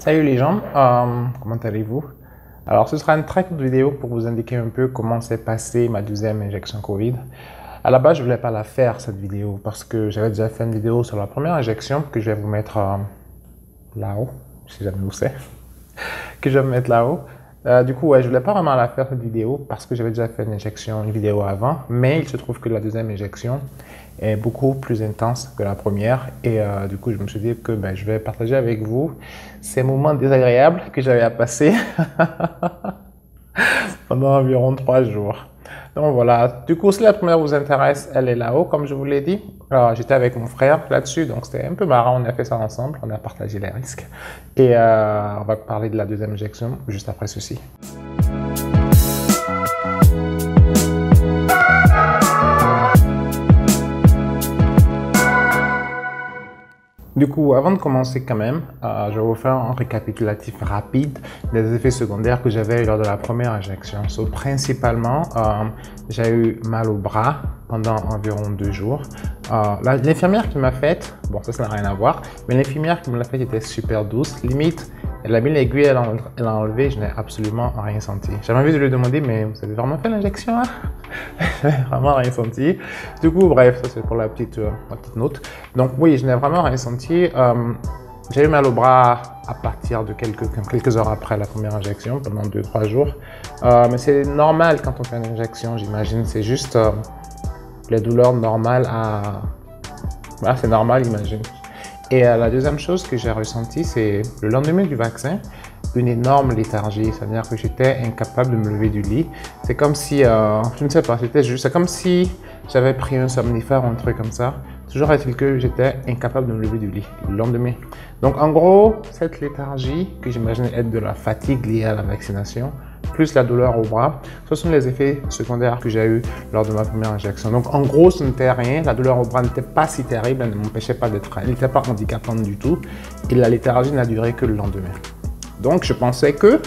Salut les gens, comment allez-vous? Alors ce sera une très courte vidéo pour vous indiquer un peu comment s'est passée ma deuxième injection Covid. À la base, je voulais pas la faire cette vidéo parce que j'avais déjà fait une vidéo sur la première injection que je vais vous mettre là-haut, si jamais vous savez, que je vais vous mettre là-haut. Du coup, ouais, je voulais pas vraiment la faire cette vidéo parce que j'avais déjà fait une vidéo avant, mais il se trouve que la deuxième injection est beaucoup plus intense que la première et du coup, je me suis dit que je vais partager avec vous ces moments désagréables que j'avais à passer pendant environ 3 jours. Donc voilà, du coup, si la première vous intéresse, elle est là-haut, comme je vous l'ai dit. J'étais avec mon frère là-dessus, donc c'était un peu marrant, on a fait ça ensemble, on a partagé les risques. Et on va parler de la deuxième injection juste après ceci. Du coup, avant de commencer quand même, je vais vous faire un récapitulatif rapide des effets secondaires que j'avais eu lors de la première injection. Principalement, j'ai eu mal au bras pendant environ 2 jours. L'infirmière qui m'a faite, bon ça n'a rien à voir, mais l'infirmière qui me l'a faite était super douce, limite. Elle a mis l'aiguille, elle a enlevé, je n'ai absolument rien senti. J'avais envie de lui demander, mais vous avez vraiment fait l'injection hein? Je n'ai vraiment rien senti. Du coup, bref, ça c'est pour la petite note. Donc oui, je n'ai vraiment rien senti. J'ai eu mal au bras à partir de quelques heures après la première injection, pendant 2-3 jours. Mais c'est normal quand on fait une injection, j'imagine. C'est juste les douleurs normales à... Voilà, c'est normal, imagine. Et la deuxième chose que j'ai ressentie, c'est le lendemain du vaccin, une énorme léthargie, c'est-à-dire que j'étais incapable de me lever du lit. C'est comme si, je ne sais pas, c'est comme si j'avais pris un somnifère ou un truc comme ça. Toujours est-il que j'étais incapable de me lever du lit le lendemain. Donc en gros, cette léthargie, que j'imagine être de la fatigue liée à la vaccination, plus la douleur au bras, ce sont les effets secondaires que j'ai eu lors de ma première injection. Donc en gros, ce n'était rien, la douleur au bras n'était pas si terrible, elle ne m'empêchait pas d'être, elle n'était pas handicapante du tout, et la léthargie n'a duré que le lendemain. Donc je pensais que,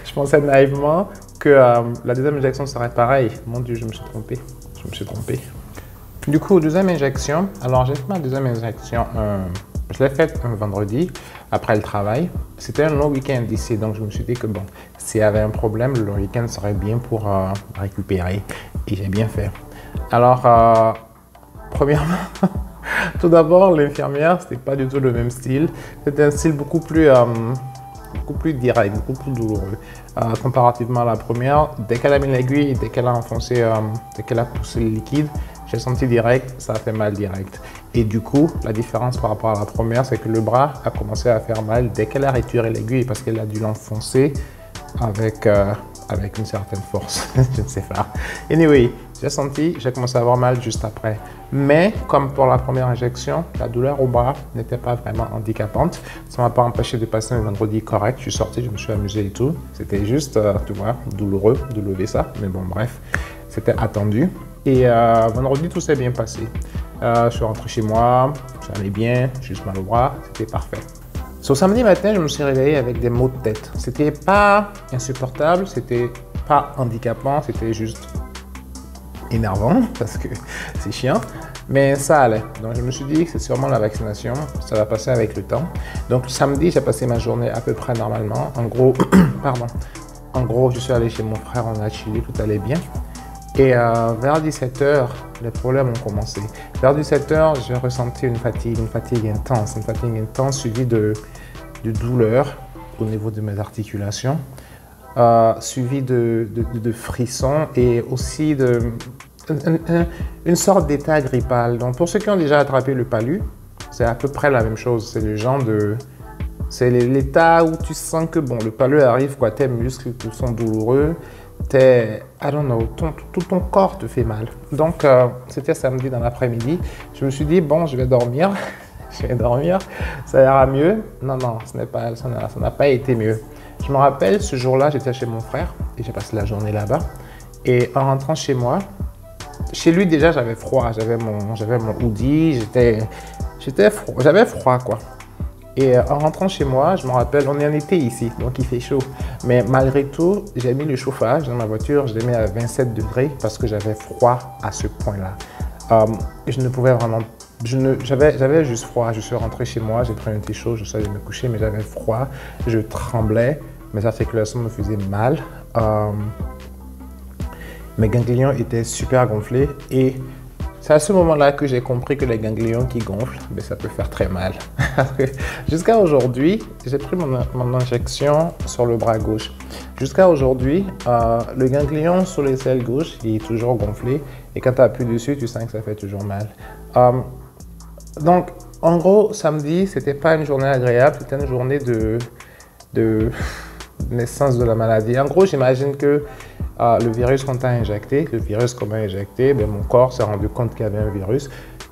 je pensais naïvement que la deuxième injection serait pareille. Mon Dieu, je me suis trompé, Du coup, deuxième injection, alors j'ai fait ma deuxième injection, je l'ai faite un vendredi après le travail. C'était un long week-end ici, donc je me suis dit que bon, s'il y avait un problème, le week-end serait bien pour récupérer. Et j'ai bien fait. Alors, premièrement, tout d'abord, l'infirmière, c'était pas du tout le même style. C'était un style beaucoup plus direct, beaucoup plus douloureux. Comparativement à la première, dès qu'elle a mis l'aiguille, dès qu'elle a enfoncé, dès qu'elle a poussé le liquide, j'ai senti direct, ça a fait mal direct. Et du coup, la différence par rapport à la première, c'est que le bras a commencé à faire mal dès qu'elle a retiré l'aiguille parce qu'elle a dû l'enfoncer avec une certaine force. Je ne sais pas. Anyway, j'ai commencé à avoir mal juste après. Mais comme pour la première injection, la douleur au bras n'était pas vraiment handicapante. Ça ne m'a pas empêché de passer un vendredi correct. Je suis sorti, je me suis amusé et tout. C'était juste, tu vois, douloureux de lever ça. Mais bon, bref, c'était attendu. Et vendredi, tout s'est bien passé. Je suis rentré chez moi, j'allais bien, juste mal au bras, c'était parfait. Samedi matin, je me suis réveillé avec des maux de tête. C'était pas insupportable, c'était pas handicapant, c'était juste énervant parce que c'est chiant, mais ça allait. Donc je me suis dit que c'est sûrement la vaccination, ça va passer avec le temps. Donc samedi, j'ai passé ma journée à peu près normalement. En gros, en gros, je suis allé chez mon frère, on a chillé, tout allait bien. Et vers 17h, les problèmes ont commencé. Vers 17h, j'ai ressenti une fatigue intense suivie de douleurs au niveau de mes articulations, suivie de frissons et aussi une sorte d'état grippal. Donc pour ceux qui ont déjà attrapé le palu, c'est à peu près la même chose. C'est le genre de... C'est l'état où tu sens que bon, le palu arrive, quoi, tes muscles sont douloureux. I don't know, tout ton corps te fait mal. Donc, c'était samedi dans l'après-midi. Je me suis dit, bon, je vais dormir. Ça ira mieux. Non, ça n'a pas été mieux. Je me rappelle, ce jour-là, j'étais chez mon frère et j'ai passé la journée là-bas. Et en rentrant chez moi, chez lui déjà, j'avais froid. J'avais mon hoodie, j'avais froid, quoi. Et en rentrant chez moi, je me rappelle, on est en été ici, donc il fait chaud. Mais malgré tout, j'ai mis le chauffage dans ma voiture, je l'ai mis à 27 degrés parce que j'avais froid à ce point-là. Je ne pouvais vraiment j'avais juste froid. Je suis rentré chez moi, j'ai pris un thé chaud, je suis allé me coucher, mais j'avais froid. Je tremblais, mes articulations me faisaient mal. Mes ganglions étaient super gonflés et c'est à ce moment-là que j'ai compris que les ganglions qui gonflent, ben, ça peut faire très mal. Jusqu'à aujourd'hui, j'ai pris mon injection sur le bras gauche. Jusqu'à aujourd'hui, le ganglion sur l'aisselle gauche, il est toujours gonflé et quand tu appuies dessus, tu sens que ça fait toujours mal. Donc, en gros, samedi, c'était pas une journée agréable, c'était une journée de naissance de la maladie. En gros, j'imagine que le virus qu'on t'a injecté, le virus qu'on m'a injecté, ben, mon corps s'est rendu compte qu'il y avait un virus.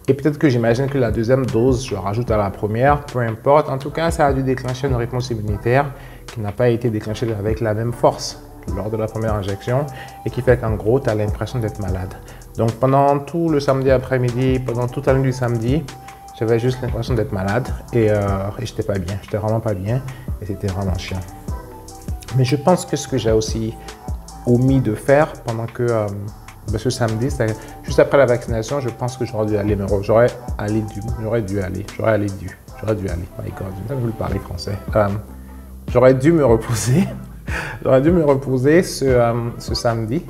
Et peut-être que j'imagine que la deuxième dose, je rajoute à la première, peu importe. En tout cas, ça a dû déclencher une réponse immunitaire qui n'a pas été déclenchée avec la même force lors de la première injection et qui fait qu'en gros, tu as l'impression d'être malade. Donc, pendant tout le samedi après-midi, pendant toute la nuit du samedi, j'avais juste l'impression d'être malade et j'étais pas bien. J'étais vraiment pas bien et c'était vraiment chiant. Mais je pense que ce que j'ai aussi omis de faire pendant que ce samedi, juste après la vaccination, je pense que j'aurais dû aller, my God, je ne peux plus parler français. J'aurais dû me reposer, ce samedi.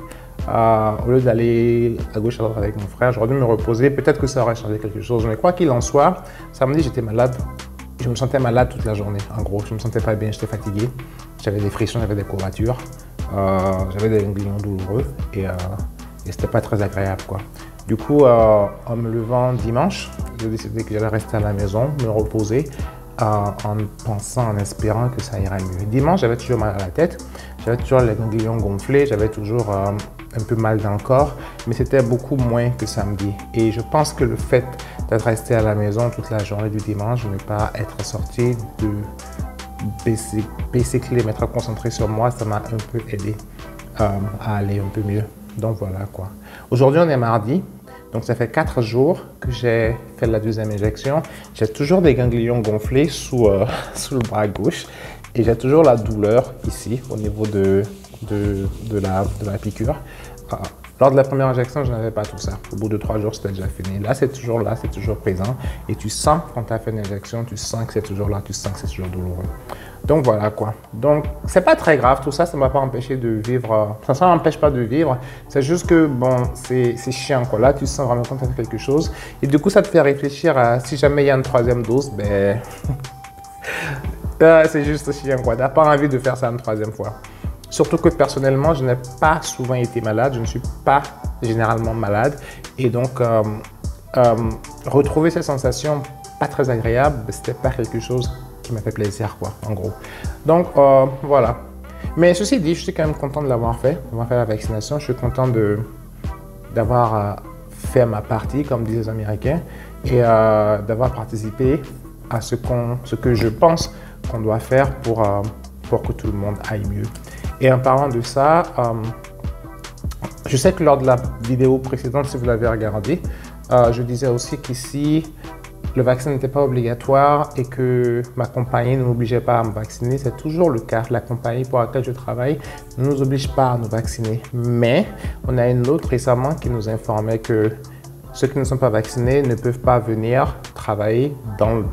Au lieu d'aller à gauche à droite avec mon frère, j'aurais dû me reposer. Peut-être que ça aurait changé quelque chose. Mais quoi qu'il en soit, samedi, j'étais malade. Je me sentais malade toute la journée. En gros, je ne me sentais pas bien, j'étais fatigué. J'avais des frictions, j'avais des courbatures. J'avais des ganglions douloureux et c'était pas très agréable, quoi. Du coup, en me levant dimanche, j'ai décidé que j'allais rester à la maison, me reposer, en pensant, en espérant que ça irait mieux. Dimanche, j'avais toujours mal à la tête, j'avais toujours les ganglions gonflés, j'avais toujours un peu mal dans le corps, mais c'était beaucoup moins que samedi. Et je pense que le fait d'être resté à la maison toute la journée du dimanche, de ne pas être sorti, de basically m'être concentré sur moi, ça m'a un peu aidé à aller un peu mieux. Donc voilà quoi. Aujourd'hui, on est mardi. Donc, ça fait 4 jours que j'ai fait la deuxième injection. J'ai toujours des ganglions gonflés sous le bras gauche et j'ai toujours la douleur ici au niveau de la piqûre. Lors de la première injection, je n'avais pas tout ça. Au bout de 3 jours, c'était déjà fini. Là, c'est toujours présent. Et tu sens, quand tu as fait une injection, tu sens que c'est toujours là, tu sens que c'est toujours douloureux. Donc voilà quoi. Donc, c'est pas très grave. Tout ça, ça ne m'a pas empêché de vivre. Ça ne m'empêche pas de vivre. C'est juste que, bon, c'est chiant quoi. Là, tu sens vraiment quand tu as fait quelque chose. Et du coup, ça te fait réfléchir à si jamais il y a une troisième dose, ben. c'est juste chiant quoi. Tu n'as pas envie de faire ça une troisième fois. Surtout que personnellement, je n'ai pas souvent été malade, je ne suis pas généralement malade. Et donc, retrouver ces sensations pas très agréables, c'était pas quelque chose qui m'a fait plaisir, quoi, en gros. Donc, voilà. Mais ceci dit, je suis quand même content de l'avoir fait la vaccination. Je suis content d'avoir fait ma partie, comme disent les Américains, et d'avoir participé à ce que je pense qu'on doit faire pour que tout le monde aille mieux. Et en parlant de ça, je sais que lors de la vidéo précédente, si vous l'avez regardée, je disais aussi qu'ici, le vaccin n'était pas obligatoire et que ma compagnie ne m'obligeait pas à me vacciner. C'est toujours le cas. La compagnie pour laquelle je travaille ne nous oblige pas à nous vacciner. Mais on a une autre récemment qui nous informait que ceux qui ne sont pas vaccinés ne peuvent pas venir travailler dans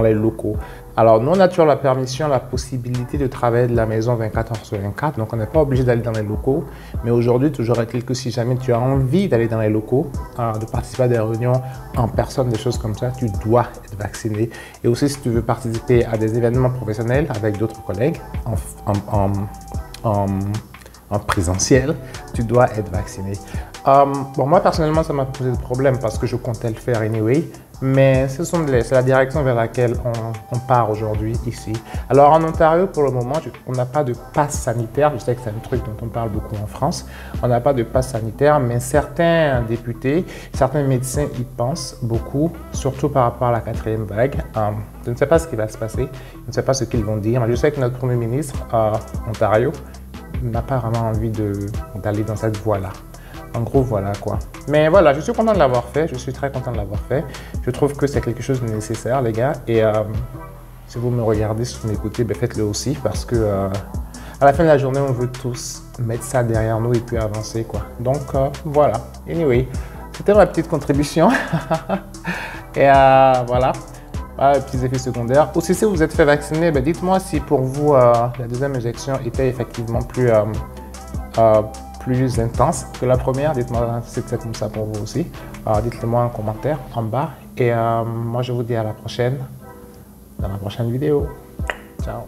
les locaux. Alors, nous, on a toujours la permission, la possibilité de travailler de la maison 24 heures sur 24. Donc, on n'est pas obligé d'aller dans les locaux. Mais aujourd'hui, toujours est-il que si jamais tu as envie d'aller dans les locaux, de participer à des réunions en personne, des choses comme ça, tu dois être vacciné. Et aussi, si tu veux participer à des événements professionnels avec d'autres collègues en présentiel, tu dois être vacciné. Bon, moi, personnellement, ça m'a posé de problème parce que je comptais le faire anyway. Mais c'est la direction vers laquelle on part aujourd'hui ici. Alors en Ontario, pour le moment, on n'a pas de passe sanitaire. Je sais que c'est un truc dont on parle beaucoup en France. On n'a pas de passe sanitaire, mais certains députés, certains médecins y pensent beaucoup, surtout par rapport à la 4e vague. Je ne sais pas ce qui va se passer, je ne sais pas ce qu'ils vont dire, mais je sais que notre Premier ministre, Ontario, n'a pas vraiment envie d'aller dans cette voie-là. En gros, voilà quoi. Mais voilà, je suis content de l'avoir fait. Je suis très content de l'avoir fait. Je trouve que c'est quelque chose de nécessaire, les gars. Et si vous me regardez, si vous m'écoutez, ben faites-le aussi parce que à la fin de la journée, on veut tous mettre ça derrière nous et puis avancer, quoi. Donc, voilà. Anyway, c'était ma petite contribution. Et voilà. Les petits effets secondaires. Aussi, si vous êtes fait vacciner, dites-moi si pour vous la deuxième injection était effectivement plus intense que la première. Dites-moi si c'est comme ça pour vous aussi. Dites-le moi en commentaire en bas. Et moi, je vous dis à la prochaine, dans la prochaine vidéo. Ciao.